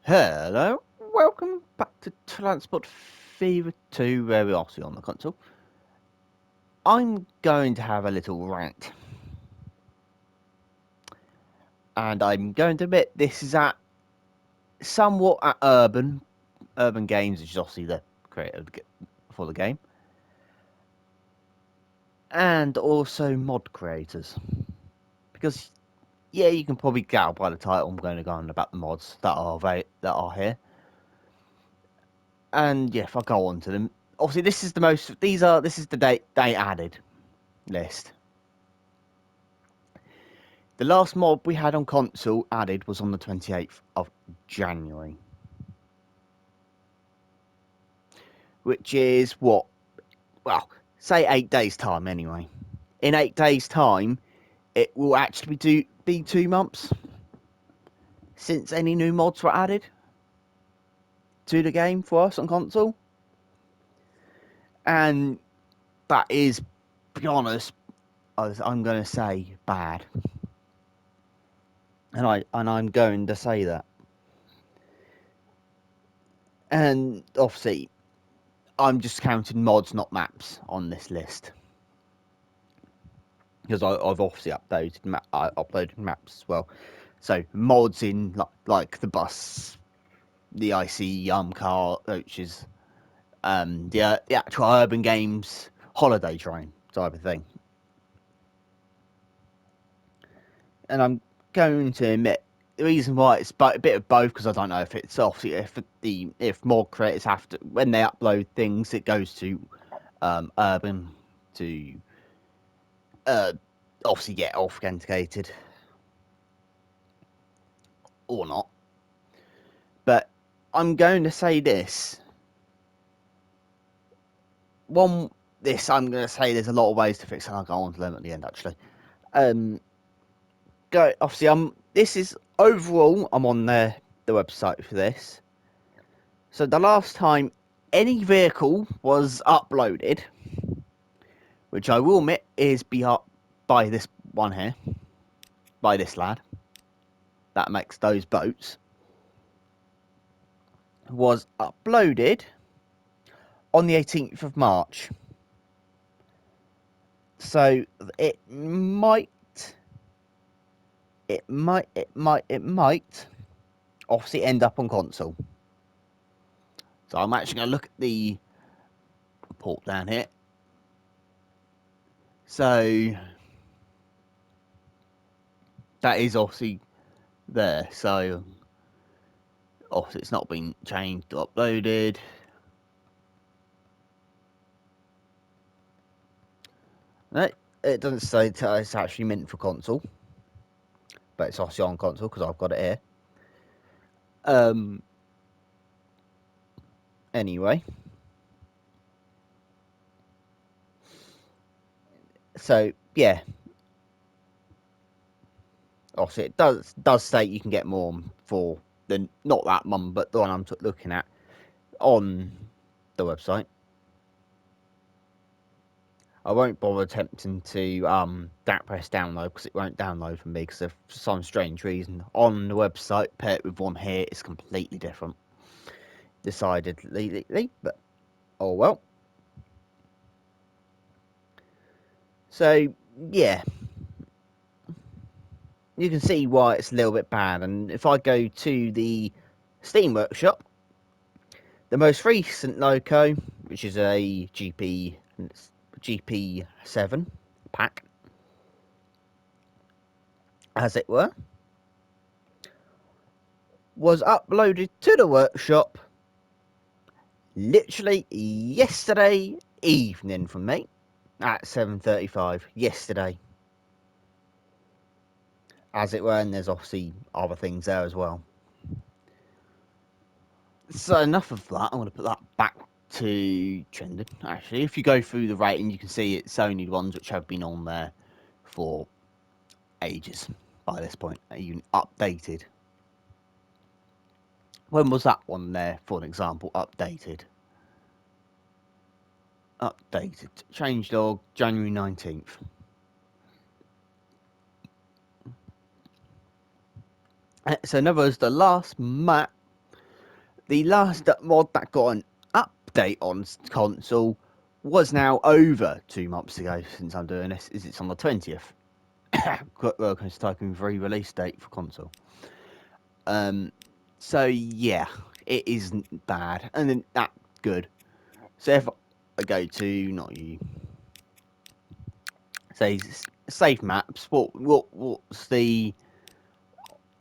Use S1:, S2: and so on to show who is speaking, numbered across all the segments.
S1: Hello, welcome back to Transport Fever 2, where we are still on the console. I'm going to have a little rant. And I'm going to admit this is at somewhat at Urban Games, which is obviously the creator for the game. And also mod creators. Because, yeah, you can probably gather by the title I'm going to go on about the mods that are here. And yeah, if I go on to them, obviously this is the date they added list. The last mod we had on console added was on the 28th of January. Which is what? Well, say 8 days' time anyway. In 8 days' time, it will actually be 2 months since any new mods were added to the game for us on console. And that is, to be honest, I'm going to say bad. And I'm going to say that. And obviously, I'm just counting mods, not maps, on this list. Because I've obviously uploaded maps as well. So mods in like the bus, the IC car coaches, the actual Urban Games holiday train type of thing. And I'm going to admit the reason why it's a bit of both, because I don't know if it's obviously if mod creators have to, when they upload things, it goes to Urban to obviously get authenticated or not. But I'm going to say this. I'm going to say there's a lot of ways to fix it. I'll go on to them at the end, actually. Obviously, this is overall, I'm on the website for this. So the last time any vehicle was uploaded, which I will admit is by this one here, by this lad, that makes those boats, was uploaded on the 18th of March. So it might obviously end up on console. So I'm actually going to look at the report down here. So that is obviously there. So obviously it's not been changed or uploaded. No, it doesn't say it's actually meant for console, but it's obviously on console because I've got it here. Anyway, so yeah, obviously it does state you can get more for not that one, but the one I'm looking at on the website. I won't bother attempting to press download because it won't download for me because for some strange reason on the website paired with one here it's completely different. Decidedly, but oh well. So yeah, you can see why it's a little bit bad. And if I go to the Steam Workshop, the most recent loco, which is a GP7 pack, as it were, was uploaded to the workshop literally yesterday evening from me at 7:35 yesterday, as it were, and there's obviously other things there as well. So enough of that. I'm going to put that back to trending. Actually, if you go through the rating, you can see it's only the ones which have been on there for ages by this point, even updated. When was that one there, for an example, updated? Changelog, January 19th. So in other words, the last map the last mod that got an update on console was now over 2 months ago since I'm doing this. It's on the 20th. Workers typing re-release date for console. So yeah, it isn't bad, and then that good. So if I go to not you, say save maps, what's the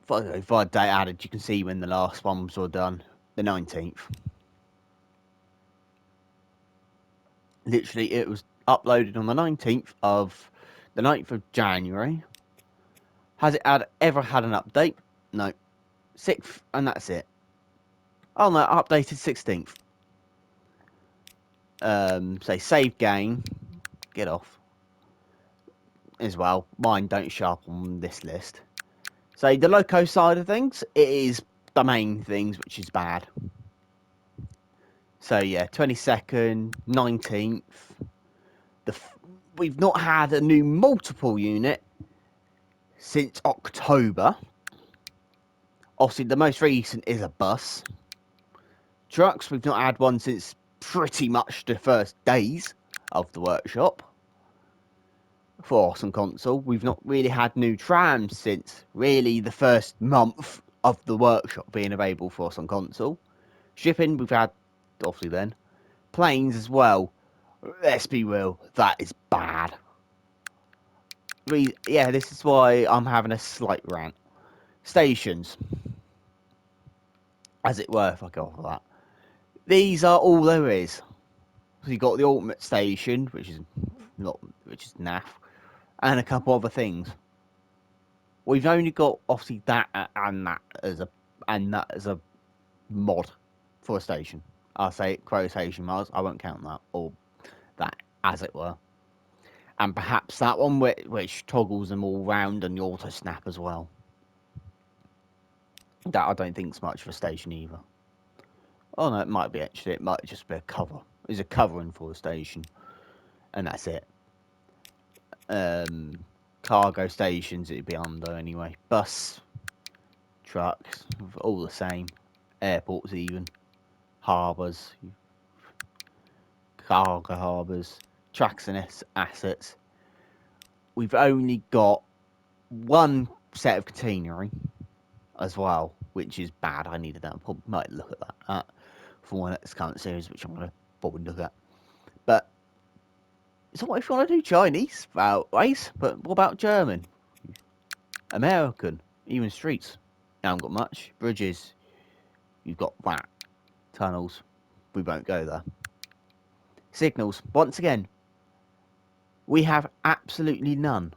S1: if I date added? You can see when the last ones were done, the 19th. Literally, it was uploaded on the 19th of the 9th of January. Has it ever had an update? No. 6th, and that's it. Oh no, updated 16th. Say save game, get off. As well, mine don't show up on this list. So the loco side of things, it is the main things, which is bad. So yeah, 22nd, 19th. We've not had a new multiple unit since October. Obviously, the most recent is a bus. Trucks, we've not had one since pretty much the first days of the workshop. For Awesome Console, we've not really had new trams since really the first month of the workshop being available for Awesome Console. Shipping, we've had, obviously then. Planes as well. Let's be real, that is bad. Yeah, this is why I'm having a slight rant. Stations. As it were, if I go off of that. These are all there is. So you've got the ultimate station, which is naff, and a couple other things. We've only got obviously that and that as a mod for a station. I'll say quotation marks. I won't count that or that as it were. And perhaps that one which toggles them all round and the auto snap as well. That I don't think's much for a station either. Oh no, it might be actually. It might just be a cover. It's a covering for a station, and that's it. Cargo stations it'd be under anyway. Bus, trucks, all the same. Airports even. Harbours. Cargo harbours. Tracks and assets. We've only got one set of catenary as well, which is bad. I needed that. I probably might look at that for one next current series, which I'm going to probably look at. But so what if you want to do Chinese race? But what about German? American? Even streets? You haven't got much. Bridges? You've got that. Tunnels? We won't go there. Signals? Once again, we have absolutely none.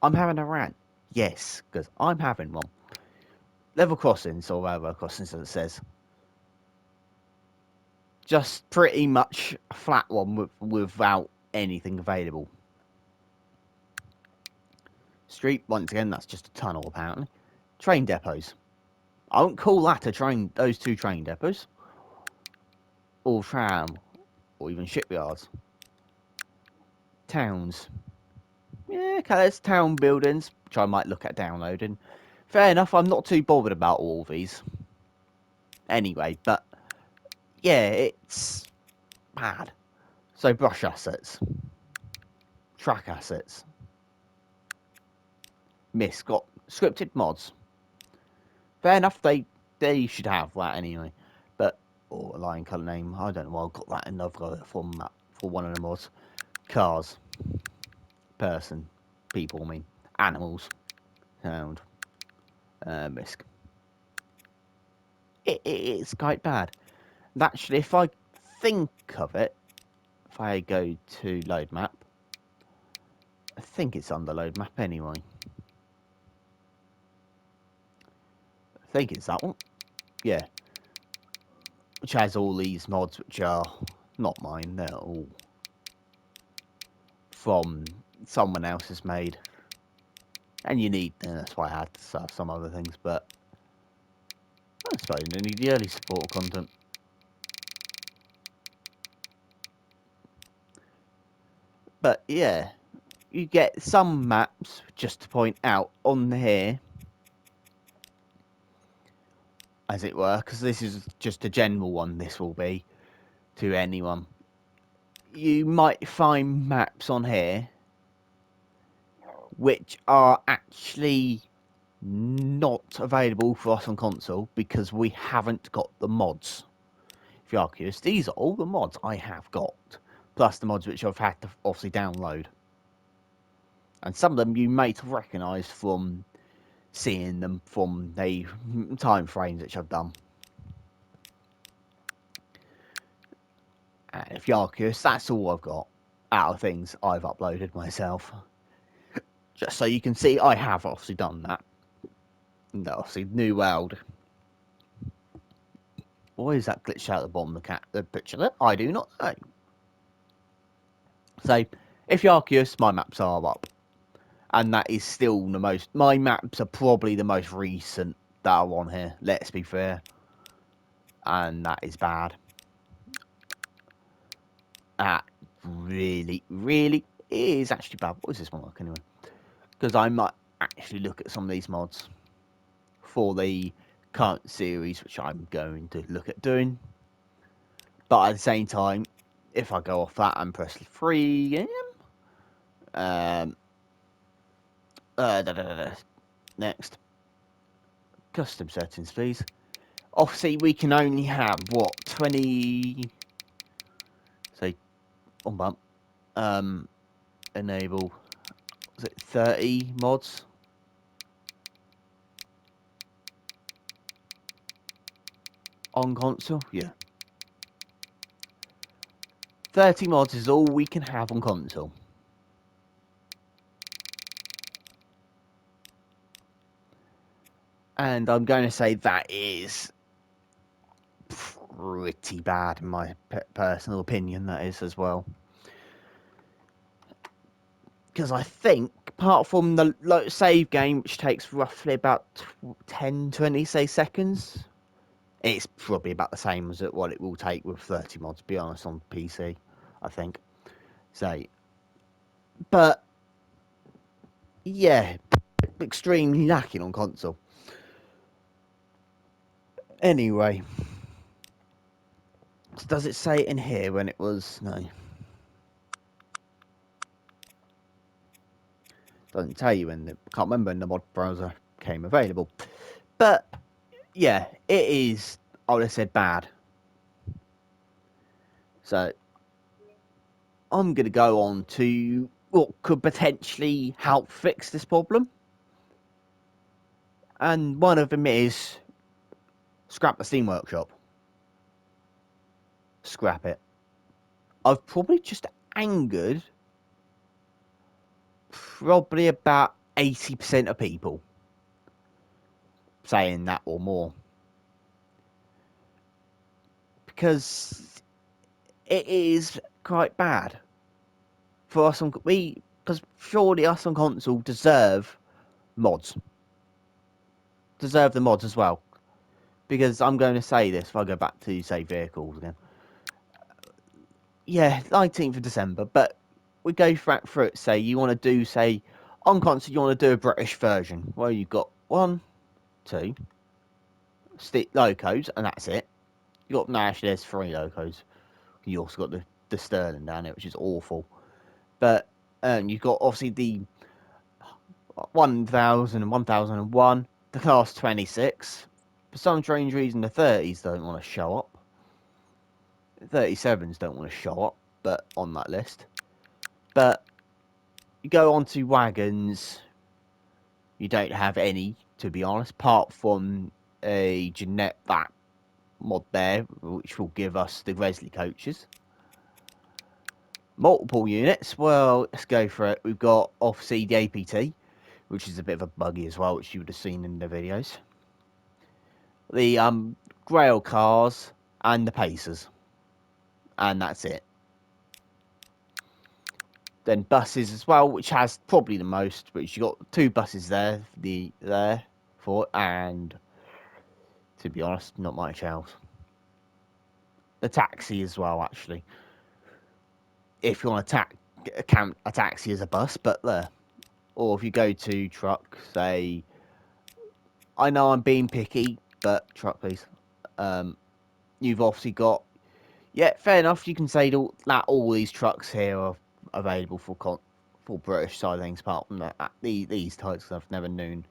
S1: I'm having a rant. Yes, because I'm having one. Level crossings, or railroad crossings as it says. Just pretty much a flat one without anything available. Street, once again, that's just a tunnel apparently. Train depots. I wouldn't call that a train, those two train depots. Or tram, or even shipyards. Towns. Yeah, okay, there's town buildings, which I might look at downloading. Fair enough, I'm not too bothered about all these. Anyway, but yeah, it's bad. So brush assets. Track assets. Got scripted mods. Fair enough, they should have that anyway. But or a line colour name, I don't know why I've got that in another format for one of the mods. Cars. Person. People, I mean. Animals. Sound. Risk. It's quite bad. And actually, if I think of it, if I go to load map, I think it's under load map anyway. I think it's that one. Yeah. Which has all these mods, which are not mine. They're all from someone else's made. And you need, that's why I had to have some other things, but I suppose you need the early support content. But yeah, you get some maps, just to point out, on here. as it were, because this is just a general one, this will be, to anyone. You might find maps on here which are actually not available for us on console because we haven't got the mods. If you are curious, these are all the mods I have got, plus the mods which I've had to obviously download. And some of them you may have recognised from seeing them from the time frames which I've done. And if you are curious, that's all I've got out of things I've uploaded myself. Just so you can see, I have obviously done that. And obviously, New World. Why is that glitched out at the bottom of the picture there? I do not know. So, if you are curious, my maps are up. And that is still the most... My maps are probably the most recent that are on here. Let's be fair. And that is bad. That really, really is actually bad. What is this one like anyway? Because I might actually look at some of these mods for the current series, which I'm going to look at doing. But at the same time, if I go off that and press 3 again, next, custom settings, please. Obviously, we can only have what 20. Say, on bump. Enable. Was it 30 mods? On console, yeah. 30 mods is all we can have on console. And I'm going to say that is pretty bad in my personal opinion, that is as well. Because I think, apart from the save game, which takes roughly about 10, 20, say, seconds, it's probably about the same as what it will take with 30 mods, to be honest, on PC, I think. So, but, yeah, extremely lacking on console. Anyway, does it say in here when it was? No. Doesn't tell you when. Can't remember when the mod browser came available. But, yeah, it is, I would have said, bad. So, I'm going to go on to what could potentially help fix this problem. And one of them is scrap the Steam Workshop. Scrap it. I've probably just angered probably about 80% of people saying that or more. Because it is quite bad for us on because surely us on console deserve mods. Deserve the mods as well. Because I'm going to say this if I go back to, say, vehicles again. Yeah, 19th of December, but we go through it, say, you want to do, say, on console, you want to do a British version. Well, you've got 1, 2 locos, and that's it. You got, no, actually, there's 3 locos. You also got the Sterling down there, which is awful. But you've got, obviously, the 1000 and 1001, the Class 26. For some strange reason, the 30s don't want to show up. 37s don't want to show up, but on that list. But you go on to wagons, you don't have any, to be honest, apart from a Jeanette that mod there, which will give us the Gresley coaches. Multiple units, well, let's go for it. We've got obviously the APT, which is a bit of a buggy as well, which you would have seen in the videos. The Grail cars and the Pacers. And that's it. Then buses as well, which has probably the most, which you got 2 buses there, and to be honest, not much else. The taxi as well, actually. If you want to count a taxi as a bus, but there. Or if you go to truck, say, I know I'm being picky, but truck, please. You've obviously got, yeah, fair enough. You can say that all these trucks here are available for British side of things, apart from these types. Cause I've never known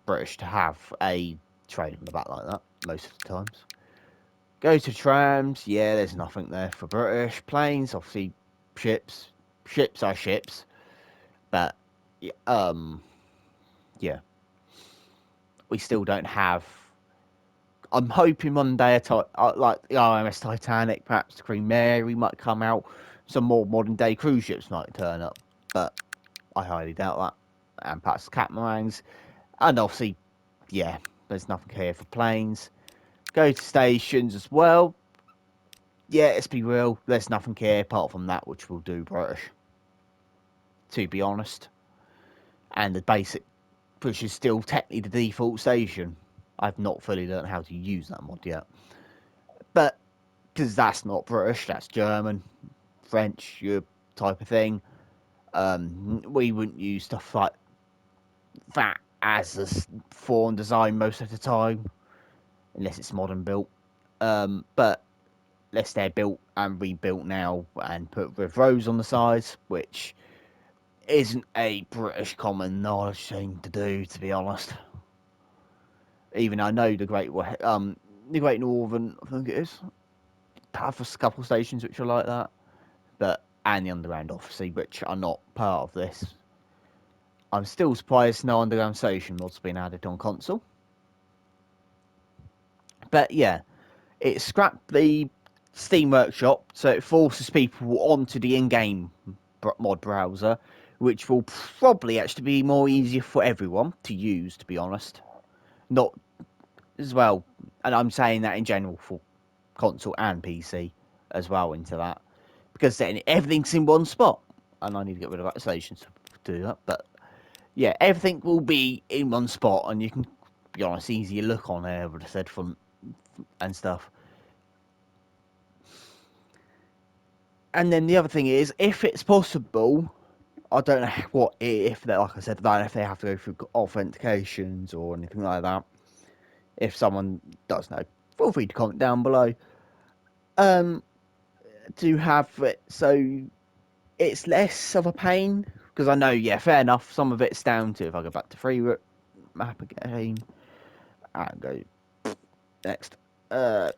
S1: British to have a train on the back like that most of the times. Go to trams. Yeah, there's nothing there for British planes. Obviously, ships. Ships are ships, but yeah, we still don't have. I'm hoping one day like the RMS Titanic, perhaps the Queen Mary might come out. Some more modern day cruise ships might turn up, but I highly doubt that. And perhaps the catamarans, and obviously, yeah, there's nothing here for planes. Go to stations as well. Yeah, let's be real. There's nothing here apart from that which will do British. To be honest, and the basic, which is still technically the default station. I've not fully learned how to use that mod yet, but because that's not British, that's German, French, Europe type of thing. We wouldn't use stuff like that as a foreign design most of the time, unless it's modern built. But unless they're built and rebuilt now and put with rows on the sides, which isn't a British common knowledge thing to do, to be honest. Even I know the Great Northern, I think it is, have a couple of stations which are like that, but and the Underground, obviously, which are not part of this. I'm still surprised no Underground station mod's been added on console. But yeah, it scrapped the Steam Workshop, so it forces people onto the in-game mod browser, which will probably actually be more easier for everyone to use, to be honest. Not as well, and I'm saying that in general for console and PC as well into that, because then everything's in one spot, and I need to get rid of that station to do that. But yeah, everything will be in one spot, and you can be honest, easier look on there, would have said from and stuff. And then the other thing is, if it's possible, I don't know what if they, like I said, if they have to go through authentications or anything like that. If someone does know, feel free to comment down below. To have it so it's less of a pain, because I know, yeah, fair enough. Some of it's down to if I go back to free map again and go next. That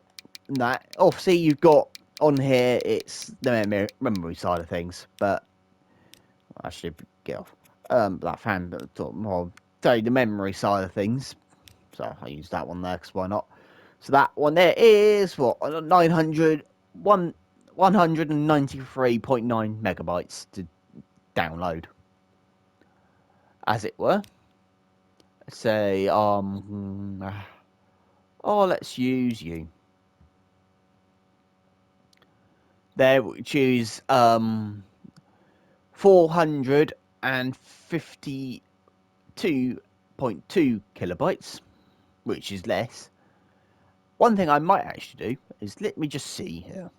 S1: obviously you've got on here. It's the memory side of things, but I should get off that fan more. So the memory side of things. So I use that one there because why not? So that one there is what 193.9 megabytes to download, as it were. Say let's use you. There we choose 452.2 kilobytes, which is less. One thing I might actually do is let me just see here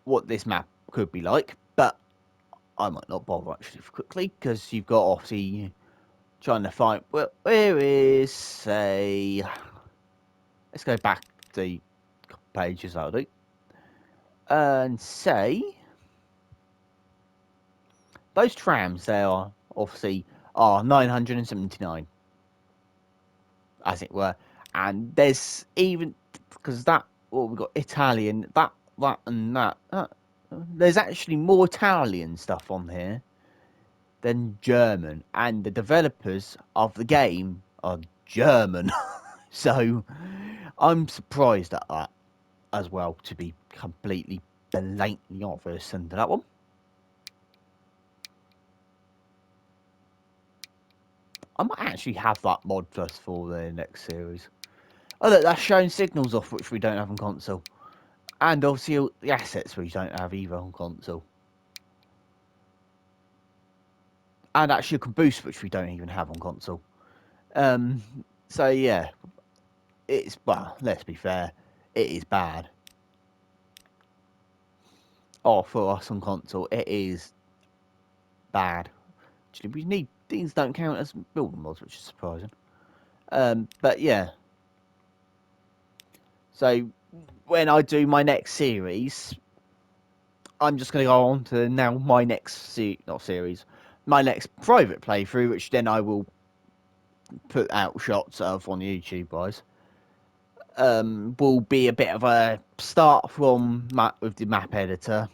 S1: what this map could be like, but I might not bother actually quickly, because you've got obviously trying to find where is, say, let's go back to the pages I'll do and say those trams there are obviously 979, as it were, and there's even, because that, we've got Italian, that and that, there's actually more Italian stuff on here than German, and the developers of the game are German. So I'm surprised at that as well, to be completely blatantly obvious into that one. I might actually have that mod just for the next series. Oh look, that's showing signals off, which we don't have on console. And obviously the assets we don't have either on console. And actually a boost, which we don't even have on console. So yeah, it's, well, let's be fair, it is bad. Oh, for us on console, it is bad. Actually, we need, these don't count as building mods, which is surprising. But yeah. So when I do my next series, I'm just going to go on to now my next my next private playthrough, which then I will put out shots of on YouTube, guys. Will be a bit of a start from map with the map editor.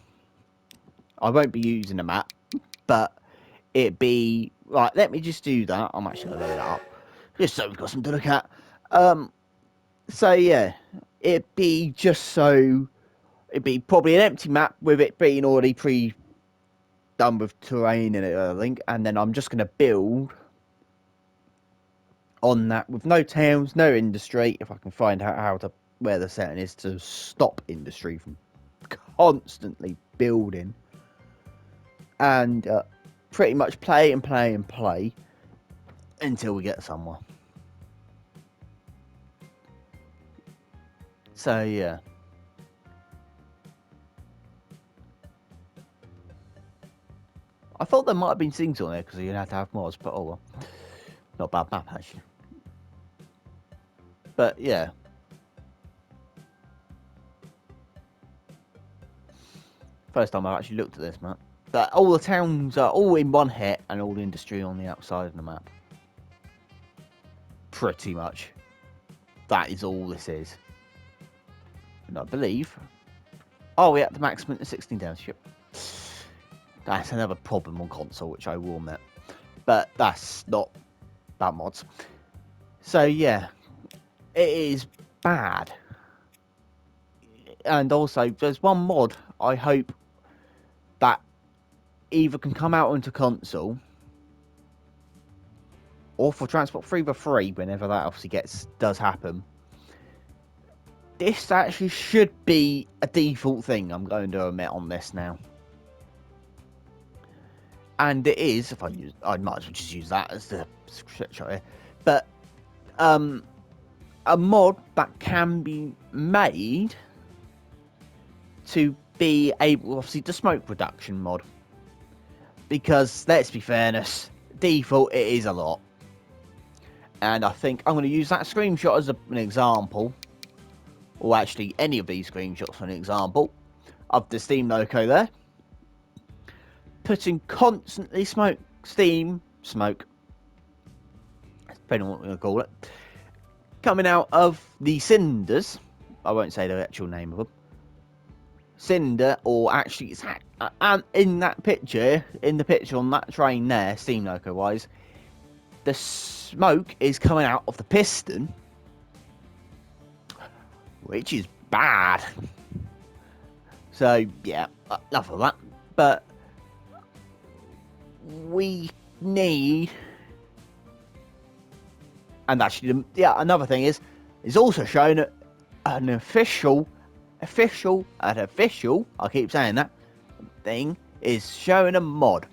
S1: I won't be using a map, but it be right. Let me just do that. I'm actually going to load it up just so we've got something to look at. So yeah, it'd be probably an empty map with it being already done with terrain in it, I think, and then I'm just going to build on that with no towns, no industry. If I can find out where the setting is to stop industry from constantly building, and pretty much play and play and play until we get somewhere. So yeah. I thought there might have been things on there because you had to have mods, but oh well. Not a bad map actually. But yeah. First time I've actually looked at this map. But all the towns are all in one hit and all the industry on the outside of the map. Pretty much. That is all this is. And I believe... Oh, we have the maximum to 16 township. That's another problem on console, which I will admit. But that's not bad mods. So yeah, it is bad. And also, there's one mod I hope that either can come out onto console or for Transport 3x3 whenever that obviously does happen. This actually should be a default thing, I'm going to admit on this now. And it is, if I might as well just use that as the shot here. But a mod that can be made to be able, obviously, the smoke reduction mod. Because, let's be fairness, default, it is a lot. And I think I'm going to use that screenshot as an example. Or actually, any of these screenshots for an example. Of the Steam logo there. Putting constantly steam smoke. Depending on what we're going to call it. Coming out of the cinders. I won't say the actual name of them. Cinder, or actually, it's in that picture, in the picture on that train there, Steam logo wise, the smoke is coming out of the piston, which is bad. So yeah, enough of that. But we need, and actually, yeah, another thing is also showing an official, I keep saying that, thing is showing a mod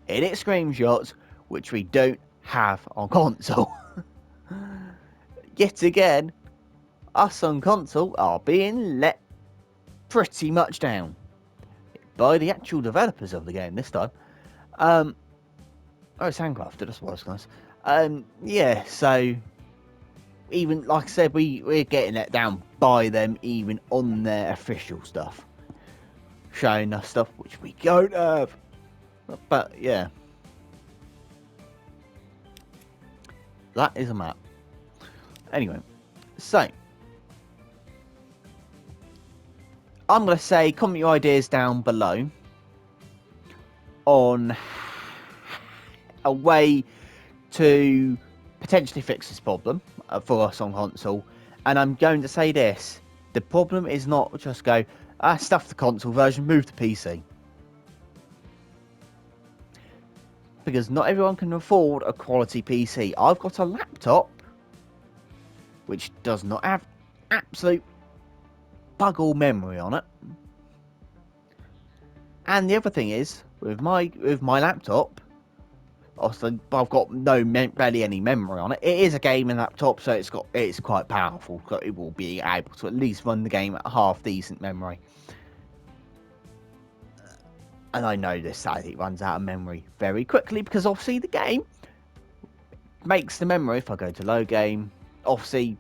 S1: in its screenshots, which we don't have on console. Yet again, us on console are being let pretty much down by the actual developers of the game this time. Oh, it's handcrafted, that's what I was going to say. Yeah, so even, like I said, we're getting let down by them even on their official stuff. Showing us stuff which we don't have. But yeah. That is a map. Anyway, so I'm going to say comment your ideas down below on a way to potentially fix this problem for us on console. And I'm going to say this: the problem is not just go stuff the console version, move to PC, because not everyone can afford a quality PC. I've got a laptop which does not have absolute bug all memory on it. And the other thing is, with my laptop, also I've got barely any memory on it. It is a gaming laptop, so it's quite powerful. So it will be able to at least run the game at half decent memory. And I know this, that it runs out of memory very quickly because obviously the game makes the memory, if I go to low game, obviously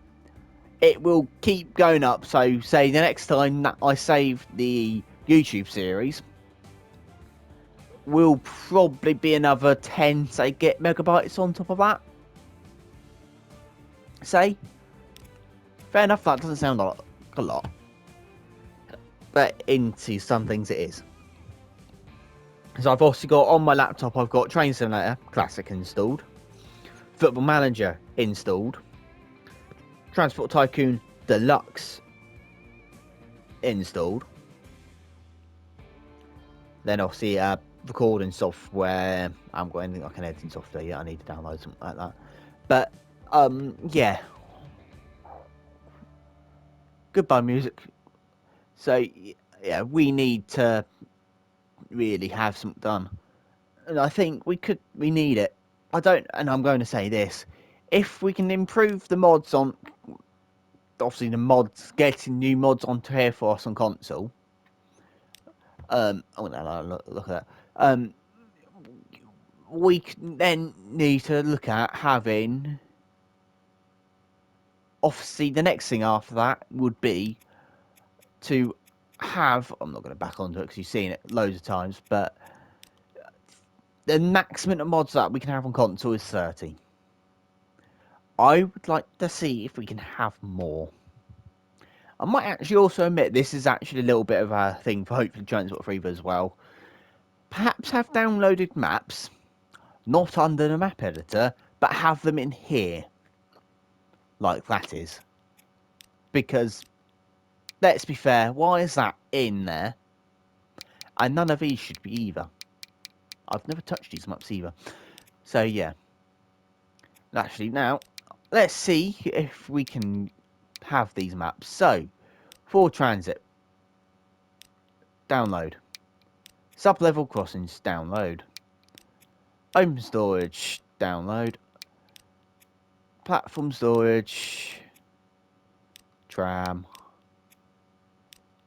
S1: it will keep going up. So say the next time that I save the YouTube series will probably be another 10 say get megabytes on top of that. Say fair enough, that doesn't sound like a lot, but into some things it is. So I've also got on my laptop, I've got Train Simulator Classic installed, Football Manager installed, Transport Tycoon Deluxe installed, then obviously recording software. I haven't got anything like an editing software yet. I need to download something like that. But yeah, goodbye music. So yeah, we need to really have something done, and I think we need it. And I'm going to say this: if we can improve the mods on, obviously the mods, getting new mods onto here for us on console. Oh no, look at that. We then need to look at having. Obviously, the next thing after that would be to have. I'm not going to back onto it because you've seen it loads of times, but the maximum of mods that we can have on console is 30. I would like to see if we can have more. I might actually also admit this is actually a little bit of a thing for hopefully Transport Fever as well. Perhaps have downloaded maps, not under the map editor, but have them in here. Like that is. Because, let's be fair, why is that in there? And none of these should be either. I've never touched these maps either. So yeah. Actually, now, let's see if we can have these maps. So, for transit, download. Sub-level crossings, download. Open storage, download. Platform storage, tram,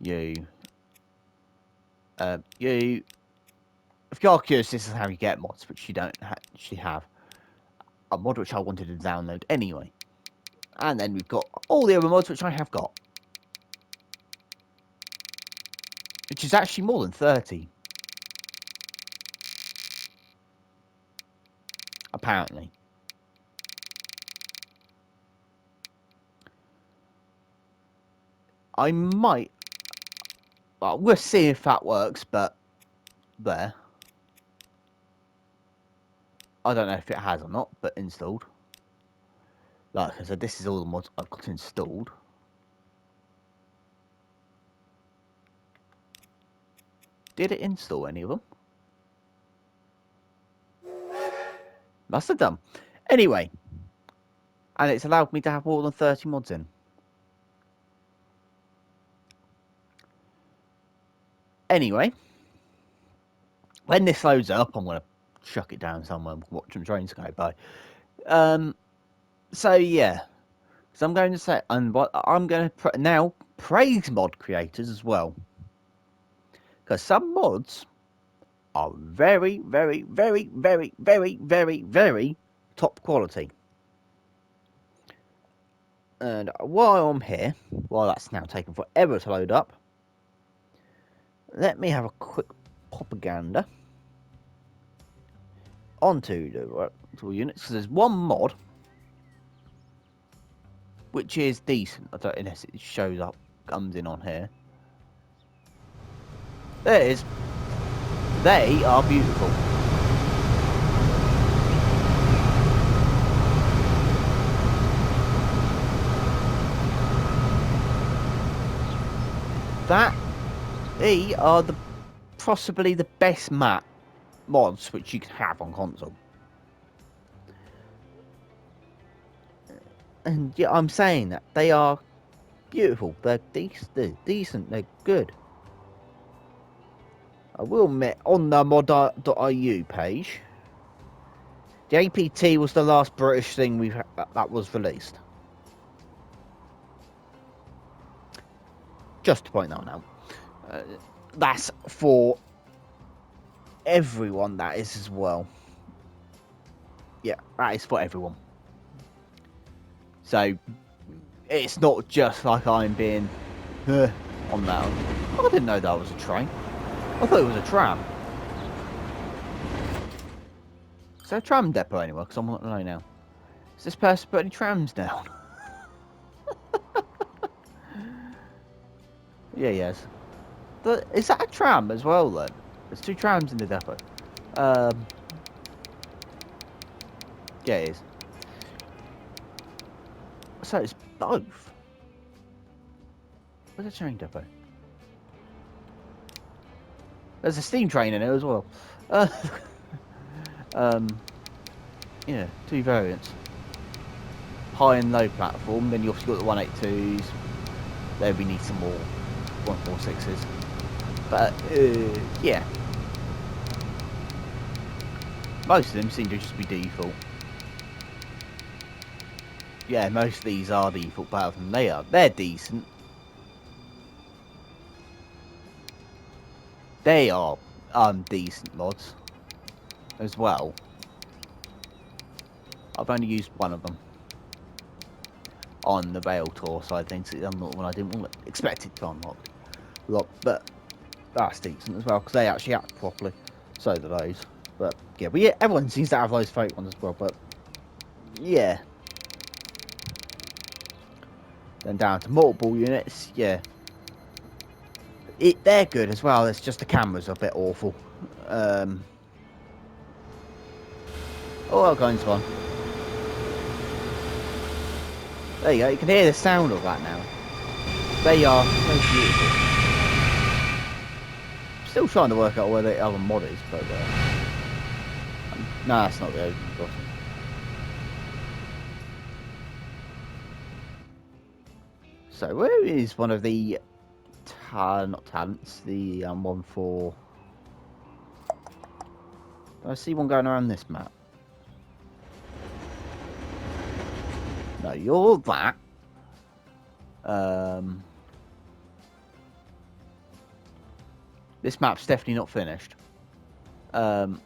S1: you. If you're curious, this is how you get mods, which you don't actually have. A mod which I wanted to download anyway. And then we've got all the other mods which I have got. Which is actually more than 30. Apparently. I might... Well, we'll see if that works, but... There. I don't know if it has or not, but installed. Like I said, this is all the mods I've got installed. Did it install any of them? Must have done. Anyway. And it's allowed me to have more than 30 mods in. Anyway. When this loads up, I'm going to chuck it down somewhere and watch some trains go by. So, yeah. So I'm going to say, and what I'm going to now praise mod creators as well. Because some mods are very, very, very, very, very, very, very top quality. And while I'm here, while that's now taken forever to load up, let me have a quick propaganda onto the units. Because there's one mod which is decent. I don't know unless it shows up, comes in on here. There it is. They are beautiful. They are possibly the best map mods which you can have on console. And yeah, I'm saying that they are beautiful. They're decent. They're good. I will admit, on the mod.iu page, the APT was the last British thing that was released. Just to point that out. That's for everyone, that is as well. Yeah, that is for everyone. So it's not just like I'm being on that. I didn't know that was a train. I thought it was a tram. Is there a tram depot anywhere? Because I'm not know now. Is this person putting trams down? Yeah, yes. Is that a tram as well then? There's 2 trams in the depot. Yeah, it is. So it's both. Where's the train depot? There's a steam train in it as well. Yeah, 2 variants. High and low platform. Then you obviously got the 182s. There we need some more 146s. But yeah, most of them seem to just be default. Yeah, most of these are default platform. They're decent. They are decent mods as well. I've only used one of them on the Veil Tour side of things. I'm not one I didn't expect it to unlock, but that's decent as well because they actually act properly. So do those. But yeah, everyone seems to have those fake ones as well. But yeah, then down to multiple units. Yeah, they're good as well. It's just the cameras are a bit awful. Oh, I'll go into one. There you go. You can hear the sound of that now. They are so beautiful. Still trying to work out where the other mod is, but no, that's not the open crossing. So where is one of the not talents? The one for. Do I see one going around this map? No, you're that. This map's definitely not finished. What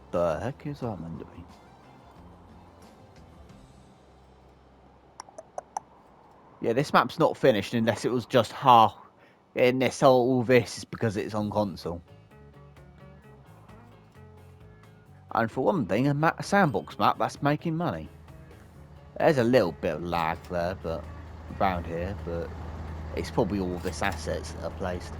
S1: the heck is that meant to be? Yeah, this map's not finished unless it was just half. Unless all this is because it's on console. And for one thing, a sandbox map that's making money. There's a little bit of lag there, but around here, but it's probably all this assets that are placed.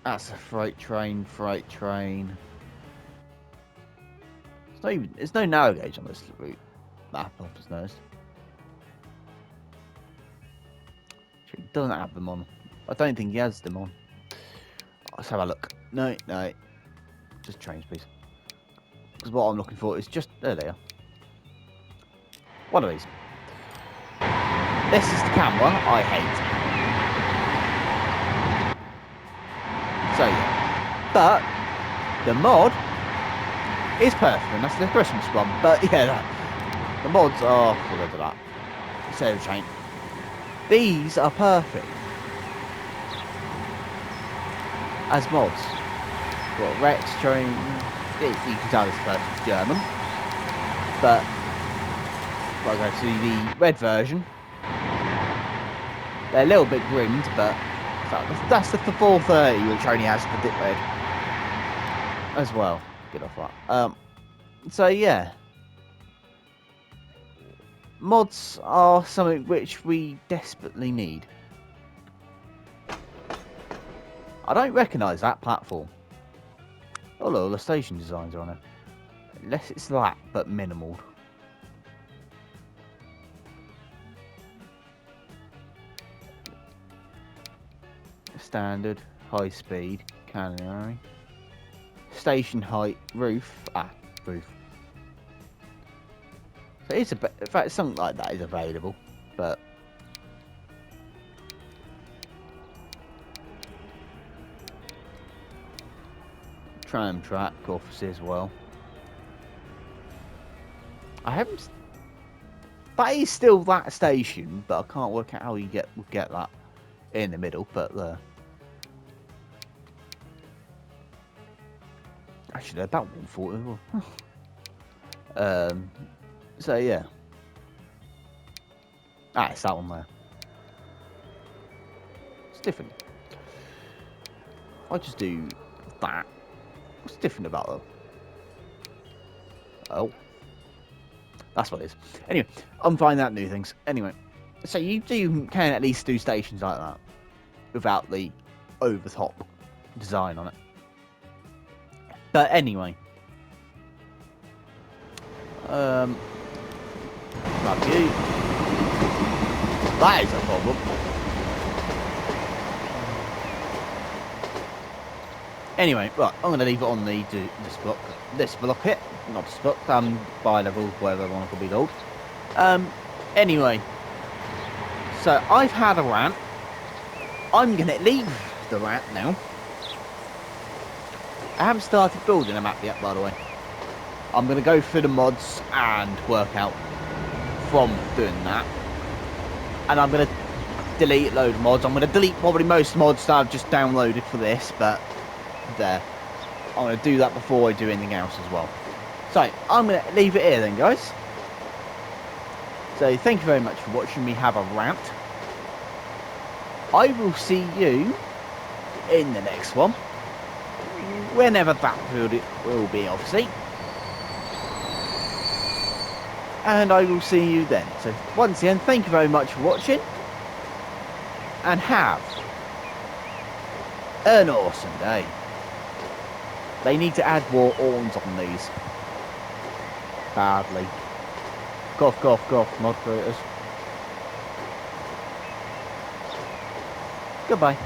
S1: That's a freight train. There's no narrow gauge on this route map, I've just noticed. He doesn't have them on. I don't think he has them on. Let's have a look. No. Just trains, please. Because what I'm looking for is just... There they are. One of these. This is the camera I hate. So yeah. But the mod is perfect, and that's the Christmas one. But yeah, the mods are... We'll go to that. Save train. These are perfect as mods. Got Rex train. You can tell this person's German, but if I go to the red version, they're a little bit grimmed, but that's the 430, which only has the dip red as well. Get off that. So yeah, mods are something which we desperately need. I don't recognise that platform. Oh look, the station designs are on it. Unless it's that, but minimal. Standard, high speed, canary. Station height, roof. Roof. So it's in fact, something like that is available, but tram track obviously as well. I haven't. That is still that station, but I can't work out how you get that in the middle. But Actually, they're about 140 as well. So yeah. Ah, it's that one there. It's different. I just do that. What's different about them? Oh. That's what it is. Anyway, I'm finding out new things. Anyway, so you can at least do stations like that without the over-top design on it. But anyway. Love you. That is a problem. Anyway, right, I'm going to leave it on this block here, not this block, bi-level, whatever one could be called. Anyway, so I've had a rant. I'm going to leave the rant now. I haven't started building a map yet, by the way. I'm going to go through the mods and work out from doing that. And I'm going to delete a load of mods. I'm going to delete probably most mods that I've just downloaded for this, but there. I'm going to do that before I do anything else as well. So, I'm going to leave it here then, guys. So, thank you very much for watching me have a rant. I will see you in the next one. Whenever that will be, obviously. And I will see you then. So, once again, thank you very much for watching. And have an awesome day. They need to add more horns on these. Badly. Cough, cough, cough, mod creators. Goodbye.